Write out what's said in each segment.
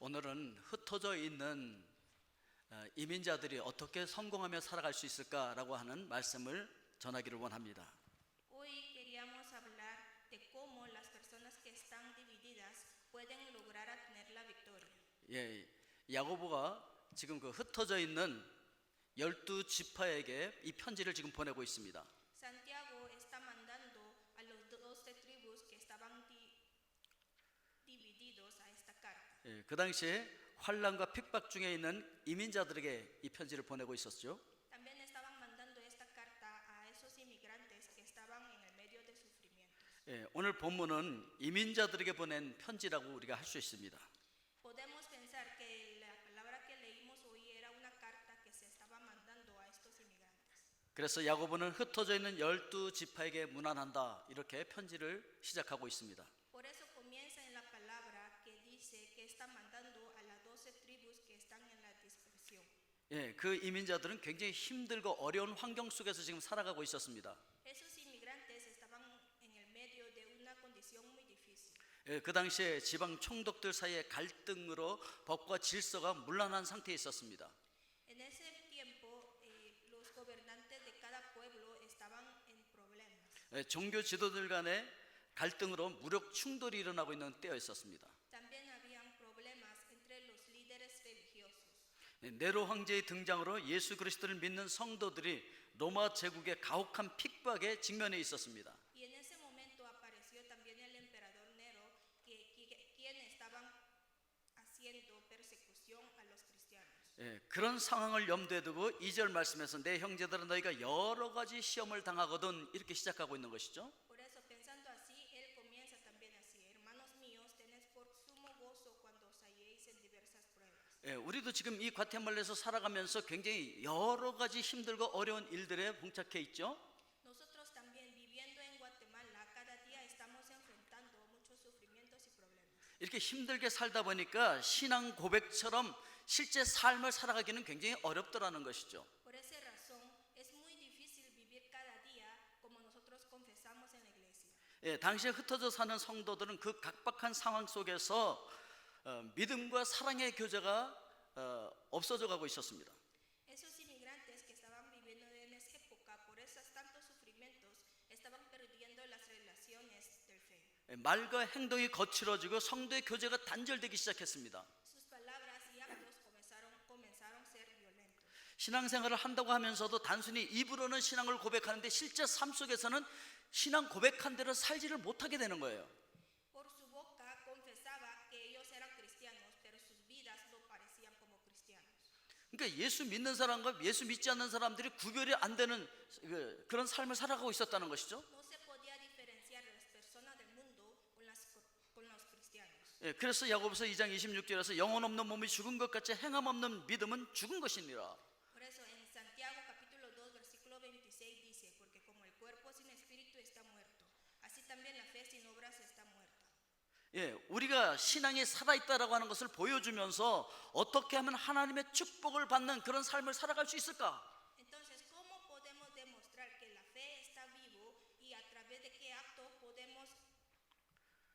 오늘은 흩어져 있는 이민자들이 어떻게 성공하며 살아갈 수 있을까라고 하는 말씀을 전하기를 원합니다. Hoy queríamos hablar de cómo las personas que están divididas pueden lograr a tener la victoria. 예, 야고보가 지금 그 흩어져 있는 12지파에게 이 편지를 지금 보내고 있습니다. Santiago está mandando a los 12 tribus que estaban divididos a esta carta. 예, 그 당시에 환난과 핍박 중에 있는 이민자들에게 이 편지를 보내고 있었죠. También estaban mandando esta carta a esos inmigrantes que estaban en el medio de sufrimientos. 예, 오늘 본문은 이민자들에게 보낸 편지라고 우리가 할 수 있습니다. Podemos pensar que la palabra que leímos hoy era una carta que se estaba mandando a estos inmigrantes. 그래서 야고보는 흩어져 있는 12지파에게 문안한다 이렇게 편지를 시작하고 있습니다. Por eso comienza en la palabra que dice que está mandando a las 12 tribus que están en la dispersión. 예, 그 이민자들은 굉장히 힘들고 어려운 환경 속에서 지금 살아가고 있었습니다. Esos inmigrantes estaban en el medio de una condición muy difícil. 예, 그 당시에 지방 총독들 사이의 갈등으로 법과 질서가 문란한 상태에 있었습니다. En ese tiempo, los gobernantes de cada pueblo estaban en problemas. 예, 종교 지도들 간의 갈등으로 무력 충돌이 일어나고 있는 때가 있었습니다. También habían problemas entre los líderes religiosos. 예, 네로 황제의 등장으로 예수 그리스도를 믿는 성도들이 로마 제국의 가혹한 핍박에 직면해 있었습니다. Y en ese momento apareció también el emperador Nero, quien estaban haciendo persecución a los cristianos. 예, 그런 상황을 염두에 두고 2절 말씀에서 내 형제들은 너희가 여러 가지 시험을 당하거든 이렇게 시작하고 있는 것이죠. Por eso, pensando así, él comienza también así: hermanos míos, tened por sumo gozo cuando os halléis en diversas pruebas. 예, 우리도 지금 이 과테말라에서 살아가면서 굉장히 여러 가지 힘들고 어려운 일들에 봉착해 있죠. Nosotros también, viviendo en Guatemala, cada día estamos enfrentando muchos sufrimientos y problemas. 이렇게 힘들게 살다 보니까 신앙 고백처럼 실제 삶을 살아가기는 굉장히 어렵더라는 것이죠. Por esa razón, es muy difícil vivir cada día como nosotros confesamos en la iglesia. 예, 당시에 흩어져 사는 성도들은 그 각박한 상황 속에서 믿음과 사랑의 교제가 없어져 가고 있었습니다. Esos inmigrantes que estaban viviendo en esa época, por esos tantos sufrimientos, estaban perdiendo las relaciones del fe. 예, 말과 행동이 거칠어지고 성도의 교제가 단절되기 시작했습니다. Sus palabras y actos comenzaron a ser violentos. 신앙생활을 한다고 하면서도 단순히 입으로는 신앙을 고백하는데 실제 삶 속에서는 신앙 고백한 대로 살지를 못하게 되는 거예요. Por su boca confesaba que ellos eran cristianos, pero sus vidas no parecían como cristianos. 그러니까 예수 믿는 사람과 예수 믿지 않는 사람들이 구별이 안 되는 그런 삶을 살아가고 있었다는 것이죠. No se podía diferenciar las personas del mundo con los cristianos. 예, 그래서 야고보서 2장 26절에서 영혼 없는 몸이 죽은 것 같이 행함 없는 믿음은 죽은 것이니라. Por eso en Santiago capítulo 2 versículo 26 dice: porque como el cuerpo sin espíritu está muerto, así también la fe sin obras está muerta. 예, 우리가 신앙이 살아있다라고 하는 것을 보여주면서 어떻게 하면 하나님의 축복을 받는 그런 삶을 살아갈 수 있을까? Entonces, ¿cómo podemos demostrar que la fe está vivo y a través de qué acto podemos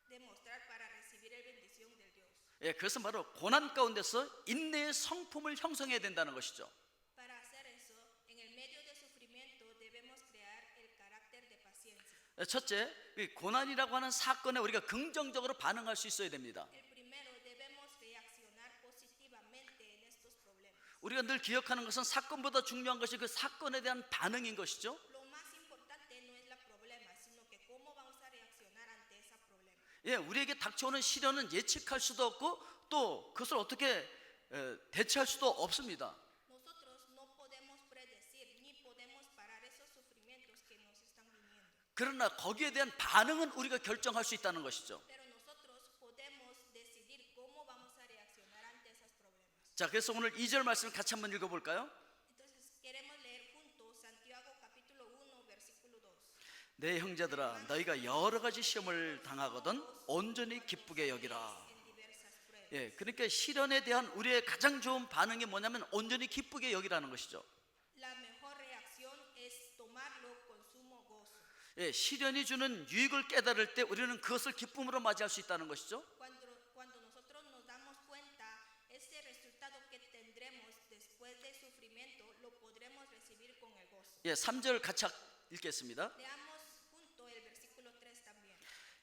demostrar para recibir el bendición del Dios? 예, 그것은 바로 고난 가운데서 인내의 성품을 형성해야 된다는 것이죠. Para hacer eso, en el medio del sufrimiento debemos crear el carácter de paciencia. 첫째, 이 고난이라고 하는 사건에 우리가 긍정적으로 반응할 수 있어야 됩니다. El primero, debemos reaccionar positivamente en estos problemas. 우리가 늘 기억하는 것은 사건보다 중요한 것이 그 사건에 대한 반응인 것이죠. Lo más importante no es el problema, sino que cómo vamos a reaccionar ante ese problema. 예, 우리에게 닥쳐오는 시련은 예측할 수도 없고 또 그것을 어떻게 대처할 수도 없습니다. Nosotros no podemos predecir ni podemos parar esos sufrimientos que nos están viniendo. 그러나 거기에 대한 반응은 우리가 결정할 수 있다는 것이죠. Pero nosotros podemos decidir cómo vamos a reaccionar ante esos problemas. 자, 그래서 오늘 2절 말씀 같이 한번 읽어볼까요? Entonces queremos leer juntos Santiago capítulo 1 versículo 2. 내 형제들아 너희가 여러 가지 시험을 당하거든 온전히 기쁘게 여기라. En diversas pruebas. 예, 그러니까 시련에 대한 우리의 가장 좋은 반응이 뭐냐면 온전히 기쁘게 여기라는 것이죠. La mejor reacción es tomarlo con sumo gozo. 예, 시련이 주는 유익을 깨달을 때 우리는 그것을 기쁨으로 맞이할 수 있다는 것이죠. Cuando nosotros nos damos cuenta sufrimiento, lo podremos recibir con el gozo. 예, 3절 같이 읽겠습니다. Leamos junto el versículo 3 también.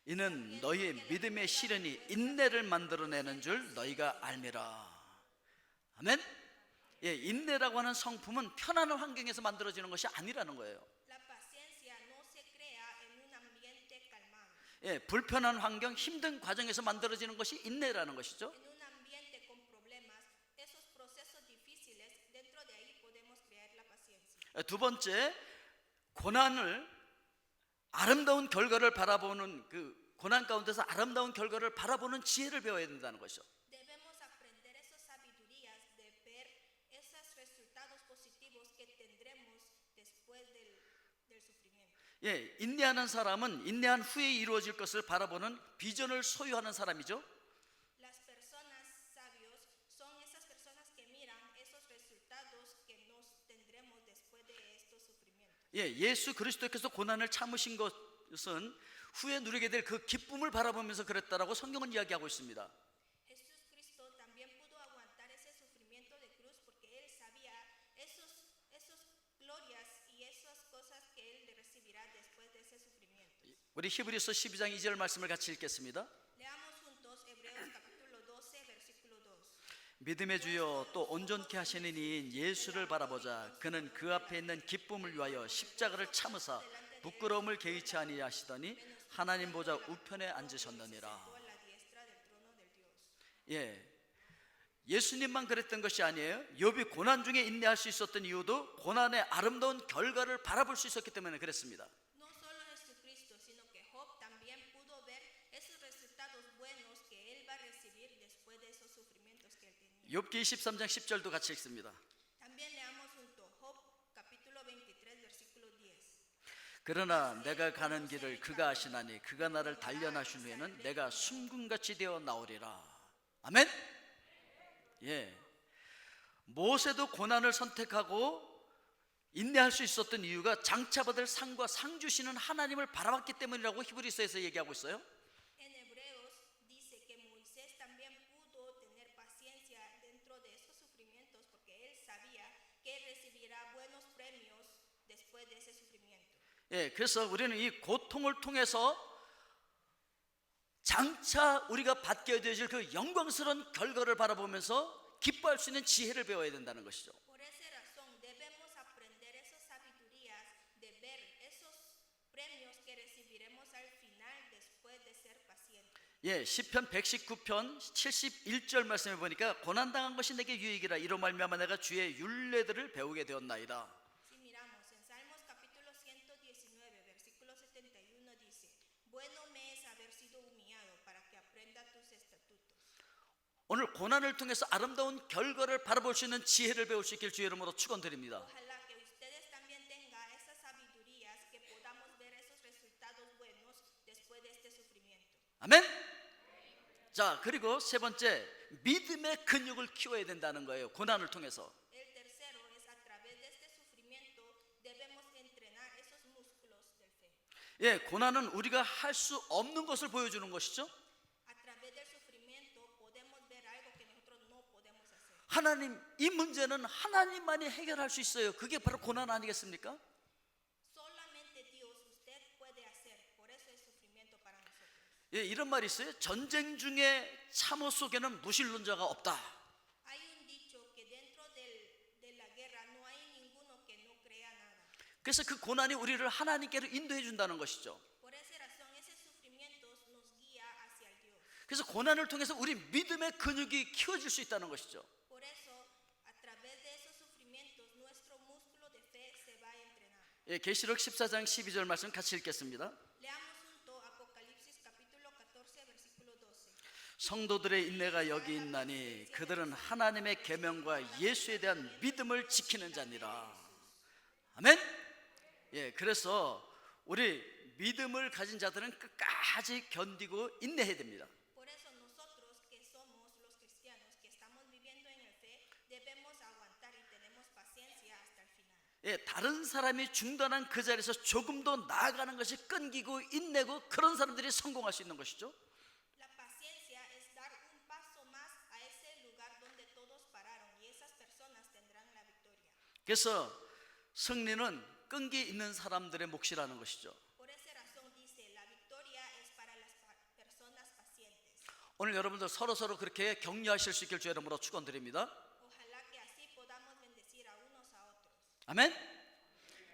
이는 너희의 믿음의 시련이 인내를 만들어내는 줄 너희가 알미라. 아멘. 예, 인내라고 하는 성품은 편안한 환경에서 만들어지는 것이 아니라는 거예요. La paciencia no se crea en un ambiente calmado, 예, 불편한 환경, 힘든 과정에서 만들어지는 것이 인내라는 것이죠. en un ambiente con problemas, esos procesos difíciles, dentro de ahí podemos crear la paciencia. 두 번째, 고난을 아름다운 결과를 바라보는 그 고난 가운데서 아름다운 결과를 바라보는 지혜를 배워야 된다는 것이죠. Debemos aprender esas sabidurías de ver esos resultados positivos que tendremos después del sufrimiento. 예, 인내하는 사람은 인내한 후에 이루어질 것을 바라보는 비전을 소유하는 사람이죠. Las personas sabios son esas personas que miran esos resultados que nos tendremos después de estos sufrimientos. 예, 예수 그리스도께서 고난을 참으신 것은 후에 누리게 될 그 기쁨을 바라보면서 그랬다라고 성경은 이야기하고 있습니다. Jesús Cristo también pudo aguantar ese sufrimiento de cruz porque él sabía esos glorias y esas cosas que él recibirá después de ese sufrimiento. 우리 히브리서 12장 2절 말씀을 같이 읽겠습니다. Leamos juntos Hebreos capítulo 12 versículo 2. 믿음의 주여 또 온전케 하시는 이인 예수를 바라보자. 그는 그 앞에 있는 기쁨을 위하여 십자가를 참으사 부끄러움을 개의치 아니하시더니 하나님 보좌 우편에 앉으셨느니라. A la diestra del trono del Dios. 예, 예수님만 그랬던 것이 아니에요. 욥이 고난 중에 인내할 수 있었던 이유도 고난의 아름다운 결과를 바라볼 수 있었기 때문에 그랬습니다. No solo Jesucristo, sino que Job también pudo ver esos resultados buenos que él va a recibir después de esos sufrimientos que él tenía. 욥기 23장 10절도 같이 읽습니다. También leamos junto Job capítulo 23 versículo 10. 그러나 내가 가는 길을 그가 아시나니 그가 나를 단련하신 후에는 내가 숨금같이 되어 나오리라. 아멘. 예, 모세도 고난을 선택하고 인내할 수 있었던 이유가 장차 받을 상과 상 주시는 하나님을 바라봤기 때문이라고 히브리서에서 얘기하고 있어요. En Hebreos dice que Moisés también pudo tener paciencia dentro de esos sufrimientos porque él sabía que él recibirá buenos premios después de ese sufrimiento. 예, 그래서 우리는 이 고통을 통해서 장차 우리가 받게 되어질 그 영광스러운 결과를 바라보면서 기뻐할 수 있는 지혜를 배워야 된다는 것이죠. Por esa razón debemos aprender esas sabidurías de ver esos premios que recibiremos al final después de ser pacientes. 예, 시편 119편 71절 말씀해 보니까 고난당한 것이 내게 유익이라 이로 말미암아 내가 주의 율례들을 배우게 되었나이다. Si miramos en Salmos capítulo 119 versículo 71 dice, bueno me es haber sido humillado para que aprenda tus estatutos. 오늘 고난을 통해서 아름다운 결과를 바라볼 수 있는 지혜를 배울 수 있길 주의 이름으로 축원드립니다. Ojalá que ustedes también tengan esas sabidurías que podamos ver esos resultados buenos después de este sufrimiento. 아멘. 자, 그리고 세 번째, 믿음의 근육을 키워야 된다는 거예요. 고난을 통해서. El tercero es a través de este sufrimiento debemos entrenar esos músculos del fe. 예, 고난은 우리가 할 수 없는 것을 보여주는 것이죠. A través del sufrimiento podemos ver algo que nosotros no podemos hacer. 하나님, 이 문제는 하나님만이 해결할 수 있어요. 그게 바로 고난 아니겠습니까? Solamente Dios usted puede hacer. Por eso es sufrimiento para nosotros. 예, 이런 말이 있어요. 전쟁 중에 참호 속에는 무신론자가 없다. Hay un dicho que dentro de la guerra no hay ninguno que no crea nada. 그래서 그 고난이 우리를 하나님께로 인도해 준다는 것이죠. Por esa razón ese sufrimiento nos guía hacia el Dios. 그래서 고난을 통해서 우리 믿음의 근육이 키워질 수 있다는 것이죠. Por eso a través de esos sufrimientos nuestro músculo de fe se va a entrenar. 예, 계시록 14장 12절 말씀 같이 읽겠습니다. Leamos junto Apocalipsis capítulo 14 versículo 12. 성도들의 인내가 여기 있나니 그들은 하나님의 계명과 예수에 대한 믿음을 지키는 자니라. 아멘. 예, 그래서 우리 믿음을 가진 자들은 끝까지 견디고 인내해야 됩니다. Por eso nosotros que somos los cristianos que estamos viviendo en el fe debemos aguantar y tenemos paciencia hasta el final. 예, 다른 사람이 중단한 그 자리에서 조금 더 나아가는 것이 끈기고 인내고 그런 사람들이 성공할 수 있는 것이죠. La paciencia es dar un paso más a ese lugar donde todos pararon y esas personas tendrán la victoria. 그래서 승리는 끈기 있는 사람들의 몫이라는 것이죠. Por esa razón dice, la victoria es para las personas pacientes. 오늘 여러분들 서로 그렇게 격려하실 수 있길 주 이름으로 축원드립니다. Ojalá que así podamos bendecir a unos a otros. 아멘.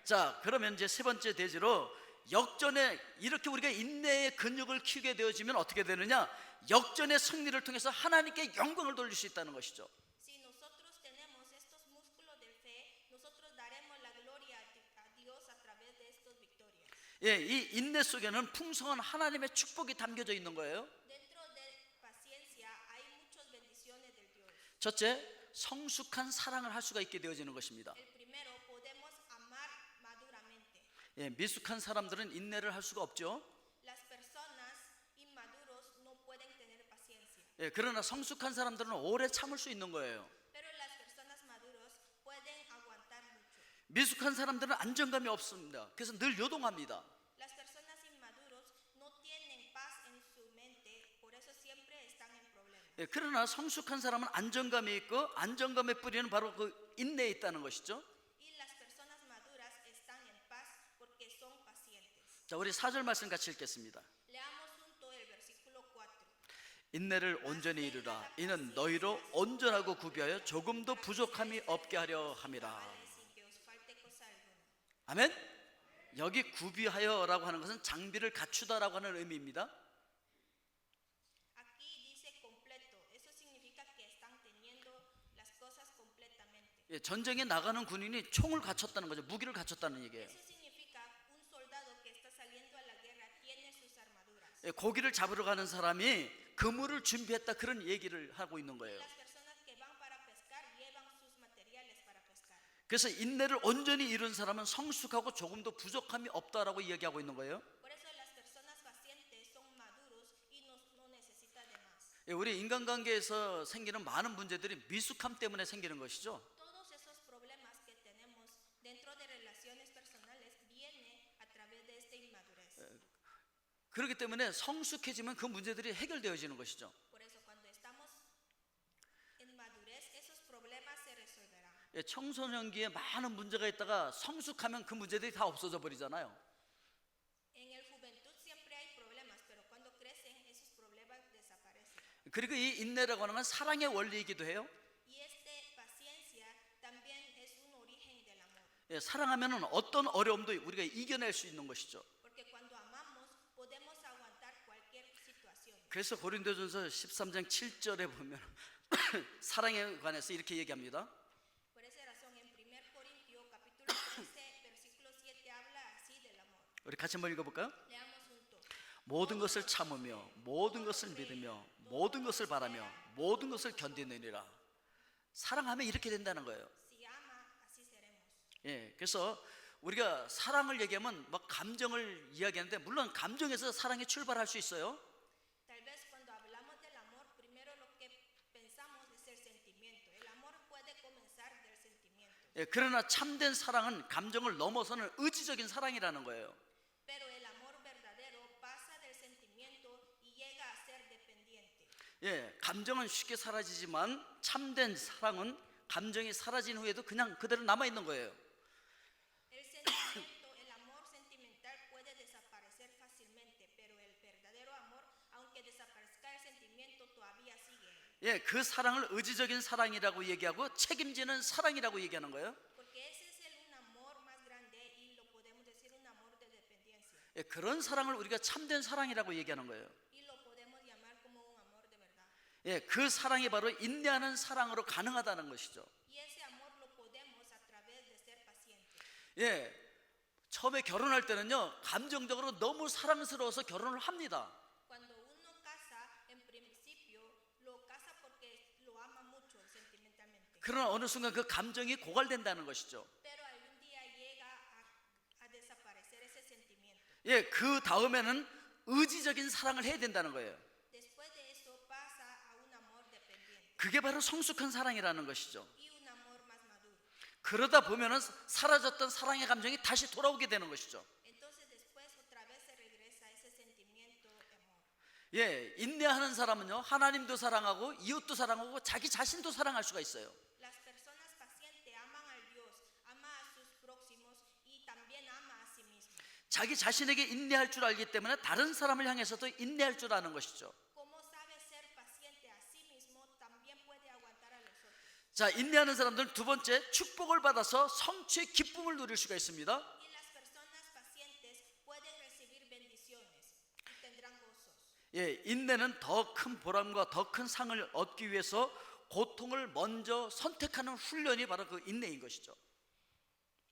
자, 그러면 이제 세 번째 대지로 역전에 이렇게 우리가 인내의 근육을 키우게 되어지면 어떻게 되느냐? 역전의 승리를 통해서 하나님께 영광을 돌릴 수 있다는 것이죠. Si nosotros tenemos estos músculos de fe, nosotros daremos la gloria a Dios a través de estas victorias. 예, 이 인내 속에는 풍성한 하나님의 축복이 담겨져 있는 거예요. Dentro de paciencia hay muchas bendiciones del Dios. 첫째, 성숙한 사랑을 할 수가 있게 되어지는 것입니다. El primero, podemos amar maduramente. 예, 미숙한 사람들은 인내를 할 수가 없죠. Las personas inmaduros no pueden tener paciencia, 예, 그러나 성숙한 사람들은 오래 참을 수 있는 거예요. pero las personas maduros pueden aguantar mucho. 미숙한 사람들은 안정감이 없습니다. 그래서 늘 요동합니다. Las personas inmaduros no tienen paz en su mente, por eso siempre están en problemas. 예, 그러나 성숙한 사람은 안정감이 있고 안정감의 뿌리는 바로 그 인내에 있다는 것이죠. Y las personas maduras están en paz porque son pacientes. 자, 우리 4절 말씀 같이 읽겠습니다. Leamos junto el versículo 4. 인내를 온전히 이루라. 이는 너희로 온전하고 구비하여 조금도 부족함이 없게 하려 함이라. Sin que os falte cosa alguna. 아멘. 여기 구비하여라고 하는 것은 장비를 갖추다라고 하는 의미입니다. Aquí dice completo. Eso significa que están teniendo las cosas completamente. 예, 전쟁에 나가는 군인이 총을 갖췄다는 거죠. 무기를 갖췄다는 얘기예요. Eso significa un soldado que está saliendo a la guerra tiene sus armaduras. 예, 고기를 잡으러 가는 사람이 그물을 준비했다 그런 얘기를 하고 있는 거예요. Las personas que van para pescar llevan sus materiales para pescar. 그래서 인내를 온전히 이룬 사람은 성숙하고 조금도 부족함이 없다라고 이야기하고 있는 거예요. Por eso las personas pacientes son maduros y no necesitan de más. 예, 우리 인간관계에서 생기는 많은 문제들이 미숙함 때문에 생기는 것이죠. Todos esos problemas que tenemos dentro de relaciones personales vienen a través de esta inmadurez. 그렇기 때문에 성숙해지면 그 문제들이 해결되어지는 것이죠. Por eso cuando estamos en madurez esos problemas se resolverán. 예, 청소년기에 많은 문제가 있다가 성숙하면 그 문제들이 다 없어져 버리잖아요. En el juventud siempre hay problemas, pero cuando crecen esos problemas desaparecen. 그리고 이 인내라고 하는 건 사랑의 원리이기도 해요. Y este paciencia también es un origen del amor, 예, 사랑하면 어떤 어려움도 우리가 이겨낼 수 있는 것이죠. porque cuando amamos podemos aguantar cualquier situación. 그래서 고린도전서 13장 7절에 보면 사랑에 관해서 이렇게 얘기합니다. Por esa razón en 1 Corintios capítulo 13 versículo 7 habla así del amor. 우리 같이 한번 읽어볼까요? Leamos juntos. 모든 것을 참으며 모든 것을 믿으며 모든 것을 바라며 모든 것을 견디느니라. 사랑하면 이렇게 된다는 거예요. Si ama, así seremos. 예, 그래서 우리가 사랑을 얘기하면 막 감정을 이야기하는데 물론 감정에서 사랑이 출발할 수 있어요. Tal vez cuando hablamos del amor, primero lo que pensamos es el sentimiento. El amor puede comenzar del sentimiento. 예, 그러나 참된 사랑은 감정을 넘어서는 의지적인 사랑이라는 거예요. Pero el amor verdadero pasa del sentimiento y llega a ser dependiente. 예, 감정은 쉽게 사라지지만 참된 사랑은 감정이 사라진 후에도 그냥 그대로 남아 있는 거예요. El sentimiento, el amor sentimental puede desaparecer fácilmente, pero el verdadero amor, aunque desaparezca el sentimiento, todavía sigue. 예, 그 사랑을 의지적인 사랑이라고 얘기하고 책임지는 사랑이라고 얘기하는 거예요. Porque ese es un amor más grande y lo podemos decir un amor de dependencia. 예, 그런 사랑을 우리가 참된 사랑이라고 얘기하는 거예요. Y lo podemos llamar como un amor de verdad. 예, 그 사랑이 바로 인내하는 사랑으로 가능하다는 것이죠. Y ese amor lo podemos a través de ser pacientes. 예, 처음에 결혼할 때는요 감정적으로 너무 사랑스러워서 결혼을 합니다. Cuando uno casa, en principio lo casa porque lo ama mucho sentimentalmente. 그러나 어느 순간 그 감정이 고갈된다는 것이죠. Pero algún día llega a desaparecer ese sentimiento. 예, 그 다음에는 의지적인 사랑을 해야 된다는 거예요. Después de eso pasa a un amor dependiente 그게 바로 성숙한 사랑이라는 것이죠. y un amor más maduro. 그러다 보면은 사라졌던 사랑의 감정이 다시 돌아오게 되는 것이죠. Entonces después otra vez se regresa ese sentimiento de amor. 예, 인내하는 사람은요 하나님도 사랑하고 이웃도 사랑하고 자기 자신도 사랑할 수가 있어요. Las personas pacientes aman al Dios, a 자기 자신에게 인내할 줄 알기 때문에 다른 사람을 향해서도 인내할 줄 아는 것이죠. Como sabe ser paciente a sí mismo, también puede aguantar a los otros. 자, 인내하는 사람들은 두 번째, 축복을 받아서 성취의 기쁨을 누릴 수가 있습니다. Y las personas pacientes pueden recibir bendiciones y tendrán gozos. 예, 인내는 더 큰 보람과 더 큰 상을 얻기 위해서 고통을 먼저 선택하는 훈련이 바로 그 인내인 것이죠.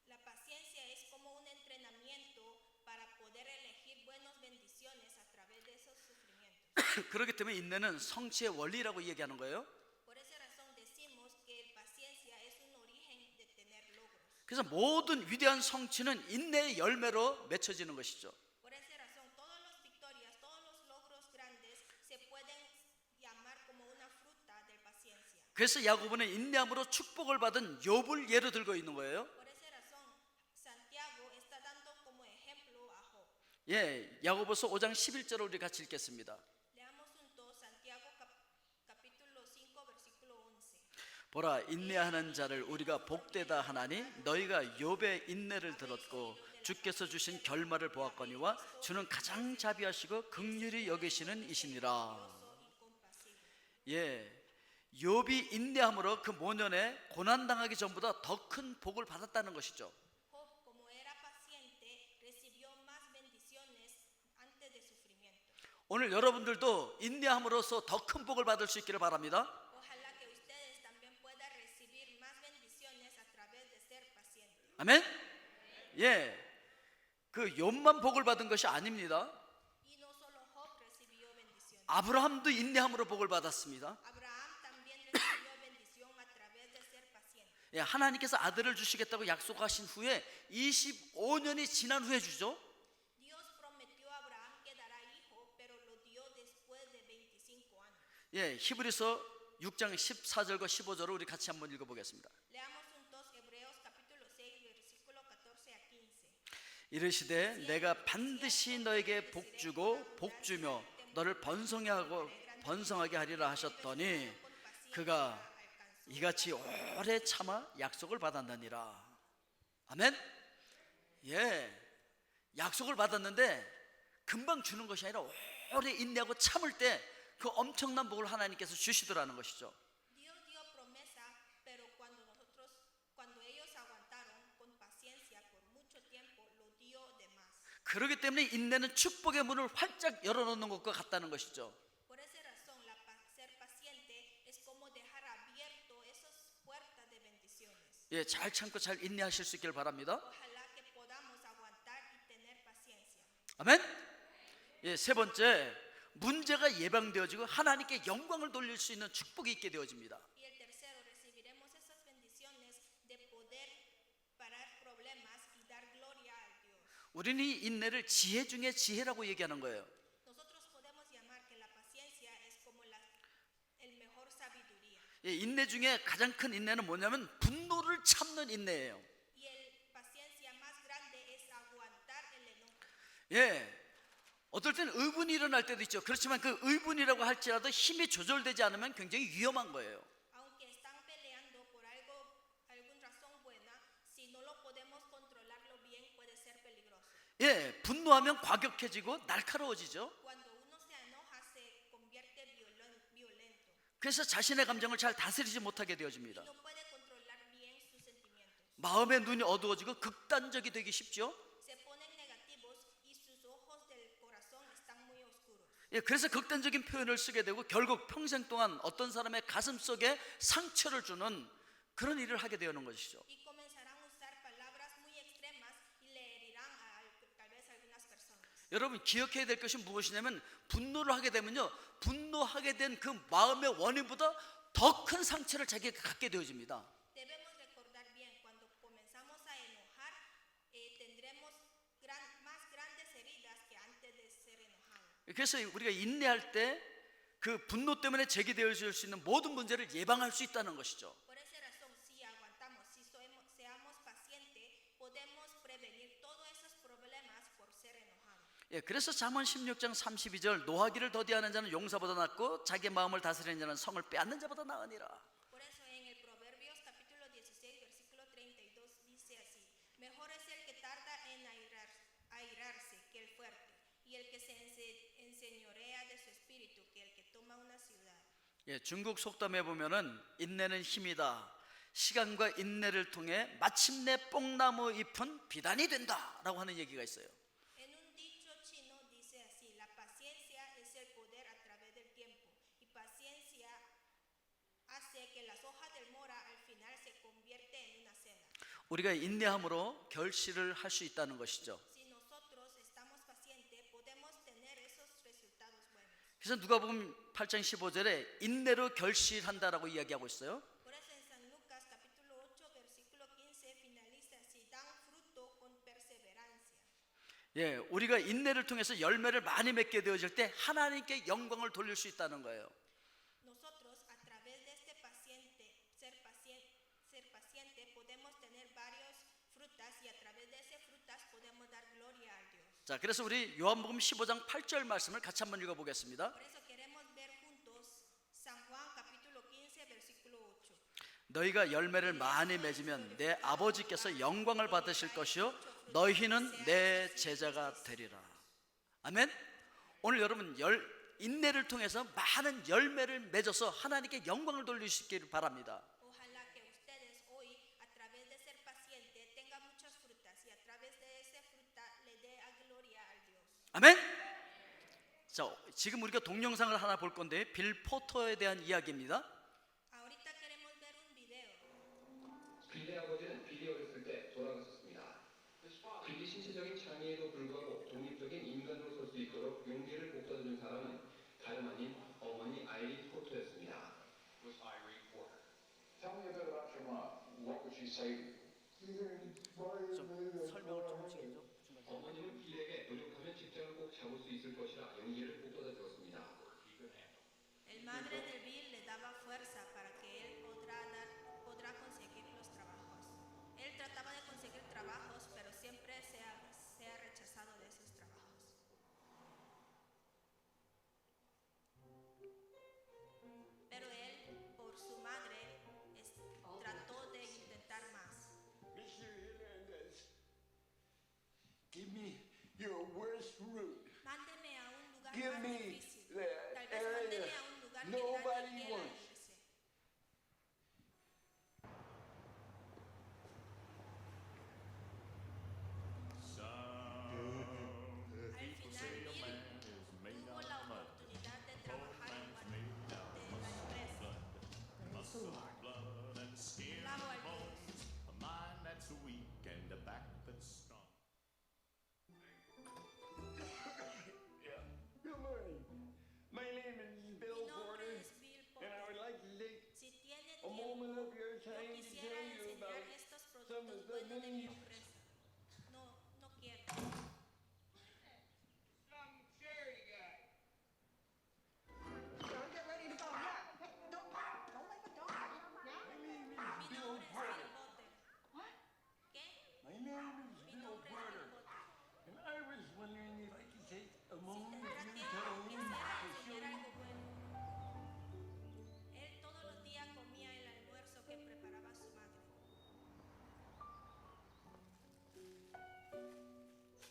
La paciencia es como un entrenamiento para poder elegir buenas bendiciones a través de esos sufrimientos. 그렇기 때문에 인내는 성취의 원리라고 얘기하는 거예요. Por esa razón decimos que el paciencia es un origen de tener logros. 그래서 모든 위대한 성취는 인내의 열매로 맺혀지는 것이죠. Por esa razón, todas las victorias, todos los logros grandes se pueden llamar como una fruta de paciencia. 그래서 야고보는 인내함으로 축복을 받은 욥을 예로 들고 있는 거예요. Por esa razón, Santiago está dando como ejemplo a Job. 예, 야고보서 5장 11절을 우리 같이 읽겠습니다. Leamos juntos Santiago capítulo 5 versículo 11. 보라, 인내하는 자를 우리가 복되다 하나니 너희가 욥의 인내를 들었고 주께서 주신 결말을 보았거니와 주는 가장 자비하시고 긍휼히 여기시는 이시니라. Gozo y compasivo. 예, 욥이 인내함으로 그 모년에 고난 당하기 전보다 더 큰 복을 받았다는 것이죠. Job, como era paciente, recibió más bendiciones antes de sufrimiento. 오늘 여러분들도 인내함으로써 더 큰 복을 받을 수 있기를 바랍니다. Ojalá que ustedes también puedan recibir más bendiciones a través de ser pacientes. 아멘. 예, 그 욥만 복을 받은 것이 아닙니다. Y no solo Job recibió bendiciones. 아브라함도 인내함으로 복을 받았습니다. Abraham también recibió bendición a través de ser paciente. 예, 하나님께서 아들을 주시겠다고 약속하신 후에 25년이 지난 후에 주죠. Dios prometió a Abraham que dará hijo, pero lo dio después de 25 años. 예, 히브리서 6장 14절과 15절을 우리 같이 한번 읽어보겠습니다. Leamos juntos Hebreos capítulo 6 versículo 14 a 15. 이르시되 내가 반드시 너에게 복주고 복주며 너를 번성하게 하리라 하셨더니 그가 이같이 오래 참아 약속을 받았느니라. 아멘. 예, 약속을 받았는데 금방 주는 것이 아니라 오래 인내하고 참을 때 그 엄청난 복을 하나님께서 주시더라는 것이죠. Dios dio promesa, pero cuando ellos aguantaron con paciencia por mucho tiempo, lo dio de más. 그렇기 때문에 인내는 축복의 문을 활짝 열어놓는 것과 같다는 것이죠. Por esa razón, ser paciente es como dejar abierto esas puertas de bendiciones. 예, 잘 참고 잘 인내하실 수 있기를 바랍니다. Ojalá que podamos aguantar y tener paciencia. 아멘. 예, 세 번째, 문제가 예방되어지고 하나님께 영광을 돌릴 수 있는 축복이 있게 되어집니다. Y el tercero, recibiremos esas bendiciones de poder parar problemas y dar gloria a Dios. 우리는 이 인내를 지혜 중에 지혜라고 얘기하는 거예요. Nosotros podemos llamar que la paciencia es como el mejor sabiduría. 예, 인내 중에 가장 큰 인내는 뭐냐면 분노를 참는 인내예요. Y el paciencia más grande es aguantar el enojo. 예, 어떨 때는 의분이 일어날 때도 있죠. 그렇지만 그 의분이라고 할지라도 힘이 조절되지 않으면 굉장히 위험한 거예요. Aunque están peleando por alguna razón buena, si no lo podemos controlarlo bien, puede ser peligroso. 예, 분노하면 과격해지고 날카로워지죠. Cuando uno se enoja, se convierte violento. 그래서 자신의 감정을 잘 다스리지 못하게 되어집니다. No puede controlar bien sus sentimientos. 마음의 눈이 어두워지고 극단적이 되기 쉽죠. Se ponen negativos y sus ojos del corazón están muy oscuros. 예, 그래서 극단적인 표현을 쓰게 되고 결국 평생 동안 어떤 사람의 가슴 속에 상처를 주는 그런 일을 하게 되는 것이죠. Y comenzarán a usar palabras muy extremas y le herirán tal vez a algunas personas. 여러분 기억해야 될 것이 무엇이냐면 분노를 ha게 되면요, 분노하게 된 그 마음의 원인보다 더 큰 상처를 자기가 갖게 되어집니다. Debemos recordar bien, cuando comenzamos a enojar, tendremos más grandes heridas que antes de ser enojados. 그래서 우리가 인내할 때 그 분노 때문에 제기되어질 수 있는 모든 문제를 예방할 수 있다는 것이죠. Por esa razón, si aguantamos, si seamos pacientes, podemos prevenir todos esos problemas por ser enojados. 예, 그래서 잠언 16장 32절 노하기를 더디하는 자는 용사보다 낫고 자기 마음을 다스리는 자는 성을 빼앗는 자보다 나으니라. Por eso en el Proverbios capítulo 16 versículo 32 dice así: mejor es el que tarda en airarse 예, 중국 속담에 보면은 인내는 힘이다. 시간과 인내를 통해 마침내 뽕나무 잎은 비단이 된다라고 하는 얘기가 있어요. En un dicho chino dice así, la paciencia es el poder a través del tiempo y paciencia hace que las hojas del mora al final se convierte en una seda. 우리가 인내함으로 결실을 할 수 있다는 것이죠. Si nosotros estamos pacientes, podemos tener esos resultados buenos. 그래서 누가복음 8장 15절에 인내로 결실한다라고 이야기하고 있어요. Por eso en San Lucas capítulo 8 versículo 15 finaliza así, dan fruto con perseverancia. 예, 우리가 인내를 통해서 열매를 많이 맺게 되어질 때 하나님께 영광을 돌릴 수 있다는 거예요. Nosotros a través de este ser paciente podemos tener varias frutas y a través de esas frutas podemos dar gloria a Dios. 자, 그래서 우리 요한복음 15장 8절 말씀을 같이 한번 읽어보겠습니다. Por eso queremos ver juntos San Juan capítulo 15 versículo 8. 너희가 열매를 많이 맺으면 내 아버지께서 영광을 받으실 것이요 너희는 내 제자가 되리라. 아멘. 오늘 여러분 인내를 통해서 많은 열매를 맺어서 하나님께 영광을 돌릴 수 있기를 바랍니다. Ojalá que ustedes hoy a través de ser paciente tengan muchas frutas y a través de esa fruta le dé a gloria al Dios. 아멘. 자, 지금 우리가 동영상을 하나 볼 건데 빌 포터에 대한 이야기입니다. Ahorita queremos ver un video. 빌리 아버지는 빌리 어렸을 때 돌아가셨습니다. 빌리 신체적인 장애에도 불구하고 독립적인 인간으로 설 수 있도록 용기를 북돋아준 사람은 다름 아닌 어머니 아이린 포터였습니다. Tell me a bit about your mom. What would she say to you? 설명을 조금씩 해줘. 어머니는 빌리에게 노력하면 직장을 꼭 잡을 수 있을 것이라 용기를 북돋아 주었습니다. El madre de Bill le daba fuerza para que él podrá conseguir los trabajos. Él trataba de conseguir trabajos, pero siempre se ha rechazado de esos trabajos. Pero él, por su madre, trató de intentar más. Mr. Hernandez, give me your worst route. Mándeme a un lugar Give más me difícil. that Tal vez mándeme area a un lugar que nobody nadie quiera wants. irse. Al final, Bill tuvo la oportunidad de trabajar en la empresa. Clavo al Dios. A mind that's weak and a back that's strong. Yeah. Good morning. My name is Bill Mi nombre Porter, es Bill and I would Porter. like to take Si tiene a moment tiempo, of your yo time to quisiera tell you enseñar about estos some productos of the buenos de mi many empresa. No quiero. Mi nombre es Bill Potter. ¿Qué? My name is Mi Bill nombre es Porter, Bill Potter. and I was wondering if I could take a Si moment tendrá of your tiempo, time quisiera to show enseñar you algo bueno. Él todos los días comía el almuerzo que preparaba su madre. Paciencia.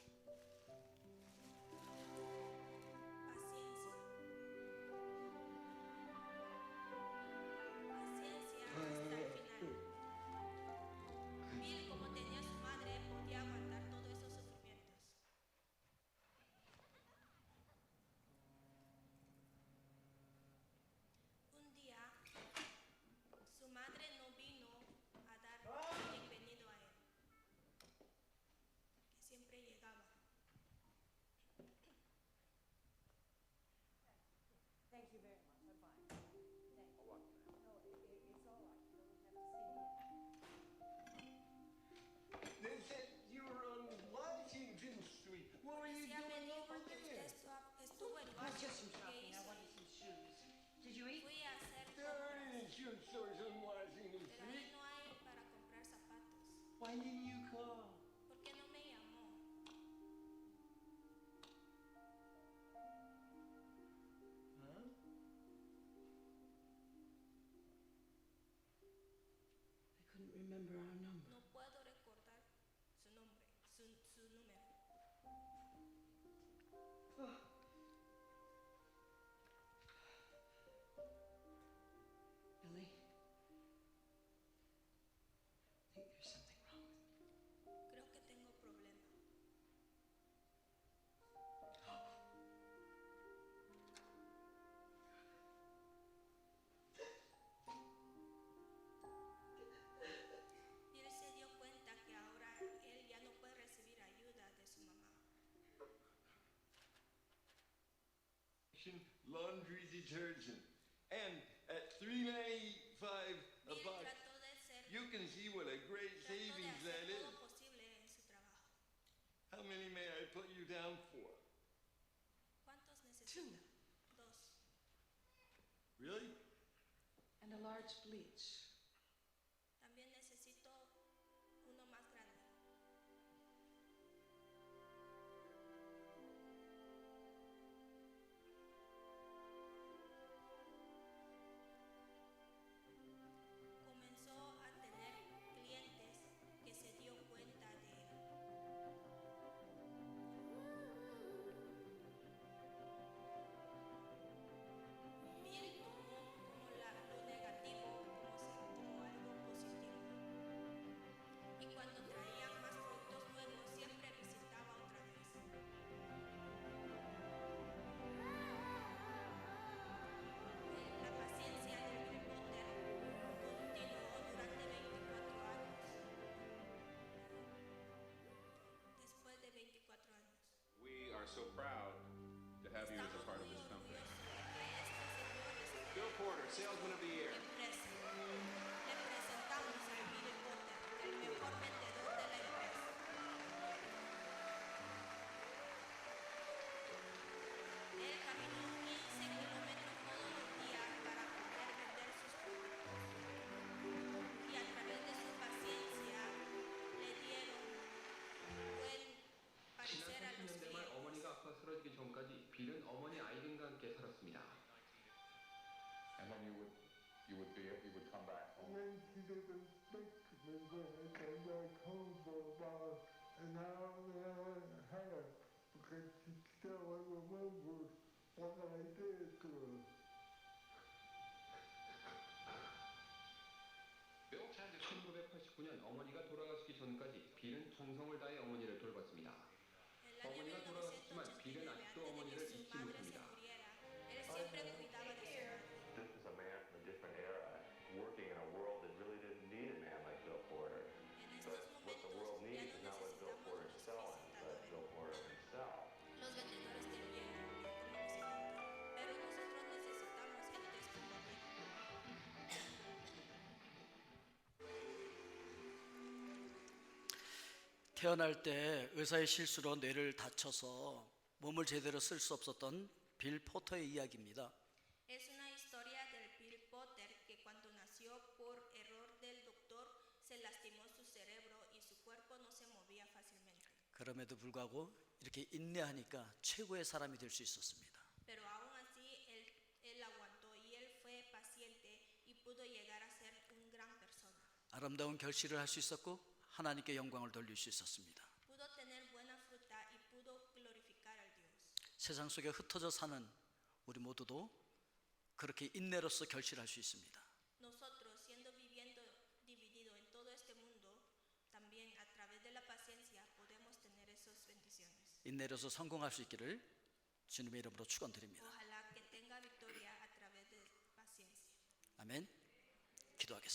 Paciencia hasta el final. Bill, como tenía su madre, podía aguantar todos esos sufrimientos. Un día, su madre no vino a dar bienvenido a él, que siempre llegaba. Thank you very much. I'm fine. Thank you. No, it's all right. You don't have to sit here. They said you were on Washington Street. What were you Policía me doing dijo over que usted there? estuvo en I was just some Washington. ¿Qué shopping. I hizo? wanted some shoes. Did you eat? Fui a hacer There aren't compras, any shoe stores on Washington pero ahí Street. no hay para comprar zapatos. Why didn't you call? ¿Por qué no me llamó? Huh? I couldn't remember our number. No puedo recordar su nombre, su número. Russian laundry detergent. And at $3.95 a Bill buck, trató de ser, you can see what a great trató de savings hacer that is. todo posible en su trabajo. How many may I put you down for? ¿Cuántos necesita? Dos. Really? And a large bleach. También necesito uno más grande. Comenzó a tener clientes que se dio cuenta de él. Bill tomó como lo negativo como algo positivo. Y cuando traían más productos nuevos, siempre visitaba otra vez. La paciencia de Bill Potter continuó durante 24 años. Después de 24 años. We are so proud to have you as a Estamos part of muy this company. orgullosos de que estos señores Bill Porter, Salesman of the Year. empresa. Le presentamos a Bill Potter, el mejor vendedor de la empresa. Él caminó 15 kilómetros todos los días para poder vender sus productos. Y a través de su paciencia le dieron buen 지난 parecer a los 30년대 말 clientes. 어머니가 아파 쓰러지기 전까지 빌은 어머니 아이들과 함께 살았습니다. And then you would come back home. When she didn't speak to me when I came back home for a while, and I only had her because she still remembers what I did to her. Bill tended 1989년 어머니가 돌아가시기 전까지 빌은 정성을 다해 어머니를 돌봤습니다. El año 어머니가 돌아가셨지만 빌은 1989, 아직도 antes de 어머니를 que su 잊지 madre se 못합니다. muriera, él siempre cuidaba de su madre. This is a man from a different era, working in a world that really didn't need a man like Bill Porter. En But estos what the momentos world ya needs no is not what Bill necesitamos Porter los is selling, but visitadores. Bill Porter himself. Los vendedores del bien como visitante, pero nosotros necesitamos gentes como Bill. 태어날 때 의사의 실수로 뇌를 다쳐서 몸을 제대로 쓸 수 없었던 빌 포터의 이야기입니다. Es una historia del Bill Potter que cuando nació por error del doctor se lastimó su cerebro y su cuerpo no se movía fácilmente. 그럼에도 불구하고 이렇게 인내하니까 최고의 사람이 될 수 있었습니다. Pero aún así él aguantó y él fue paciente y pudo llegar a ser un gran persona. 아름다운 결실을 할 수 있었고 하나님께 영광을 돌릴 수 있었습니다. Pudo tener buena fruta y pudo glorificar al Dios. 세상 속에 흩어져 사는 우리 모두도 그렇게 인내로서 결실할 수 있습니다. Nosotros, siendo viviendo dividido en todo este mundo, también a través de la paciencia podemos tener esas bendiciones. 인내로서 성공할 수 있기를 주님의 이름으로 축원드립니다. Ojalá